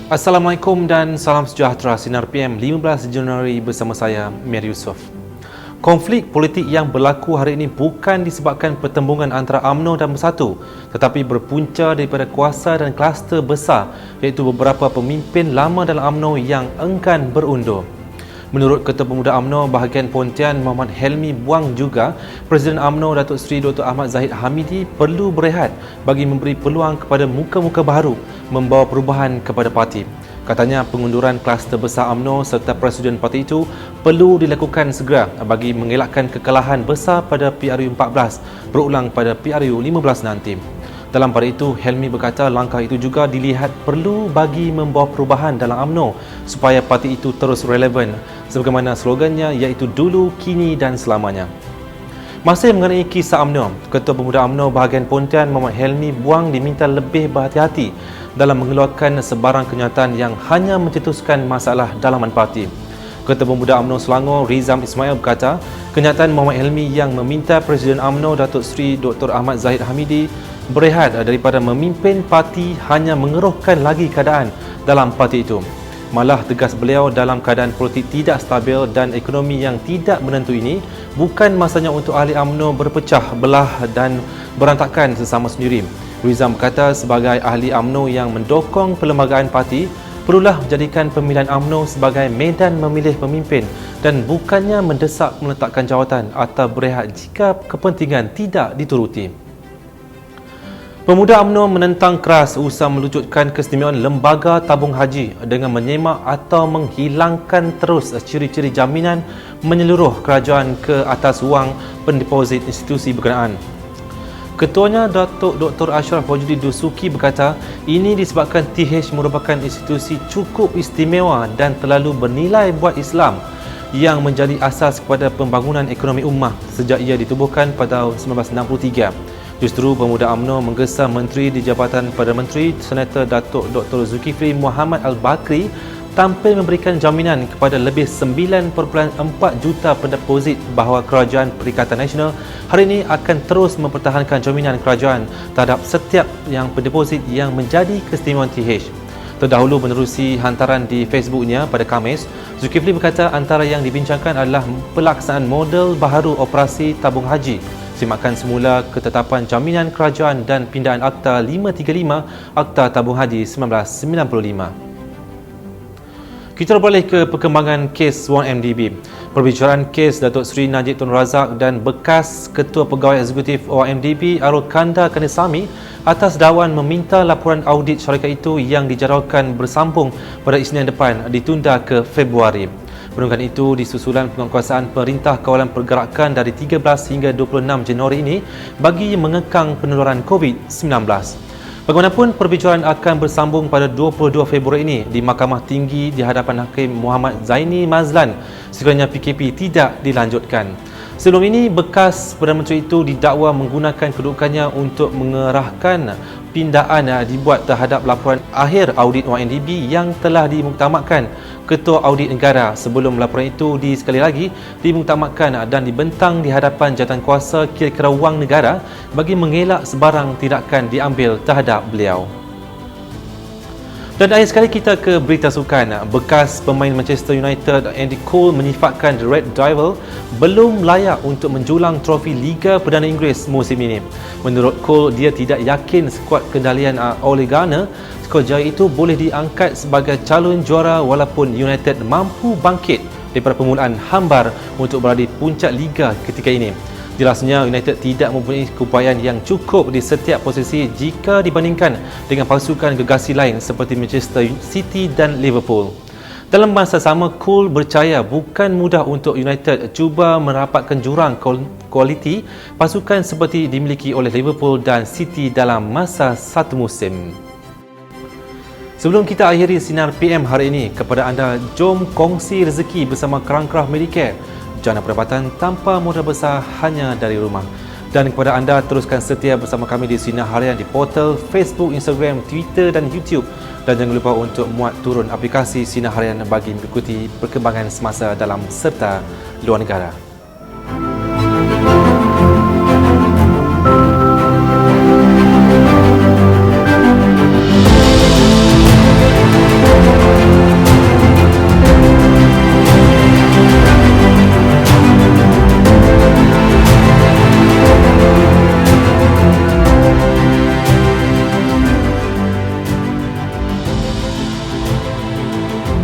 Assalamualaikum dan salam sejahtera. Sinar PM 15 Januari bersama saya, Mir Yusof. Konflik politik yang berlaku hari ini bukan disebabkan pertembungan antara UMNO dan Bersatu, tetapi berpunca daripada kuasa dan kluster besar, iaitu beberapa pemimpin lama dalam UMNO yang enggan berundur. Menurut Ketua Pemuda UMNO bahagian Pontian Muhammad Helmi Buang juga, Presiden UMNO Datuk Seri Dr. Ahmad Zahid Hamidi perlu berehat bagi memberi peluang kepada muka-muka baru membawa perubahan kepada parti. Katanya pengunduran kluster besar UMNO serta Presiden parti itu perlu dilakukan segera bagi mengelakkan kekalahan besar pada PRU 14 berulang pada PRU 15 nanti. Dalam pada itu, Helmi berkata langkah itu juga dilihat perlu bagi membawa perubahan dalam UMNO supaya parti itu terus relevan sebagaimana slogannya iaitu dulu, kini dan selamanya. Masih mengenai kisah UMNO, Ketua Pemuda UMNO bahagian Pontian Muhammad Helmi Buang diminta lebih berhati-hati dalam mengeluarkan sebarang kenyataan yang hanya mencetuskan masalah dalaman parti. Ketua Pemuda UMNO Selangor Rizam Ismail berkata, kenyataan Muhammad Helmi yang meminta Presiden UMNO Datuk Seri Dr. Ahmad Zahid Hamidi berehat daripada memimpin parti hanya mengeruhkan lagi keadaan dalam parti itu. Malah tegas beliau, dalam keadaan politik tidak stabil dan ekonomi yang tidak menentu ini, bukan masanya untuk ahli UMNO berpecah belah dan berantakan sesama sendiri. Rizam berkata sebagai ahli UMNO yang mendokong perlembagaan parti, perlulah menjadikan pemilihan UMNO sebagai medan memilih pemimpin dan bukannya mendesak meletakkan jawatan atau berehat jika kepentingan tidak dituruti. Pemuda UMNO menentang keras usaha melujutkan keistimewaan lembaga tabung haji dengan menyemak atau menghilangkan terus ciri-ciri jaminan menyeluruh kerajaan ke atas wang pendeposit institusi berkenaan. Ketuanya Datuk Dr. Ashraf Wajudi Dusuki berkata ini disebabkan TH merupakan institusi cukup istimewa dan terlalu bernilai buat Islam yang menjadi asas kepada pembangunan ekonomi ummah sejak ia ditubuhkan pada tahun 1963. Justru Pemuda UMNO menggesa Menteri di Jabatan Perdana Menteri Senator Datuk Dr. Zulkifli Muhammad Al-Bakri tampil memberikan jaminan kepada lebih 9.4 juta pendeposit bahawa Kerajaan Perikatan Nasional hari ini akan terus mempertahankan jaminan kerajaan terhadap setiap yang pendeposit yang menjadi keistimewaan TH. Terdahulu menerusi hantaran di Facebooknya pada Khamis, Zulkifli berkata antara yang dibincangkan adalah pelaksanaan model baharu operasi tabung haji, semakan semula ketetapan jaminan kerajaan dan pindaan Akta 535 Akta Tabung Haji 1995. Kita beralih ke perkembangan kes 1MDB. Perbicaraan kes Datuk Seri Najib Tun Razak dan bekas Ketua Pegawai Eksekutif OMDB Arul Kanda Kandasamy atas dakwaan meminta laporan audit syarikat itu yang dijadualkan bersambung pada Isnin depan ditunda ke Februari. Penunggakan itu disusulan penguatkuasaan Perintah Kawalan Pergerakan dari 13 hingga 26 Januari ini bagi mengekang penularan COVID-19. Bagaimanapun, perbicaraan akan bersambung pada 22 Februari ini di Mahkamah Tinggi di hadapan Hakim Muhammad Zaini Mazlan sekiranya PKP tidak dilanjutkan. Sebelum ini, bekas Perdana Menteri itu didakwa menggunakan kedudukannya untuk mengerahkan pindaan dibuat terhadap laporan akhir audit OMDB yang telah dimuktamadkan Ketua Audit Negara sebelum laporan itu sekali lagi dimuktamadkan dan dibentang di hadapan jawatankuasa kira-kira wang negara bagi mengelak sebarang tindakan diambil terhadap beliau. Dan akhir sekali kita ke berita sukan. Bekas pemain Manchester United Andy Cole menyifatkan The Red Devil belum layak untuk menjulang trofi Liga Perdana Inggeris musim ini. Menurut Cole, dia tidak yakin skuad kendalian Ole Gunnar skuad jaya itu boleh diangkat sebagai calon juara walaupun United mampu bangkit daripada permulaan hambar untuk berada di puncak Liga ketika ini. Jelasnya United tidak mempunyai keupayaan yang cukup di setiap posisi jika dibandingkan dengan pasukan gegasi lain seperti Manchester City dan Liverpool. Dalam masa sama, Cole percaya bukan mudah untuk United cuba merapatkan jurang kualiti pasukan seperti dimiliki oleh Liverpool dan City dalam masa satu musim. Sebelum kita akhiri Sinar PM hari ini, kepada anda, jom kongsi rezeki bersama Kerangkraf Medicare. Jana pendapatan tanpa modal besar hanya dari rumah. Dan kepada anda, teruskan setia bersama kami di Sinar Harian di portal Facebook, Instagram, Twitter dan YouTube. Dan jangan lupa untuk muat turun aplikasi Sinar Harian bagi mengikuti perkembangan semasa dalam serta luar negara.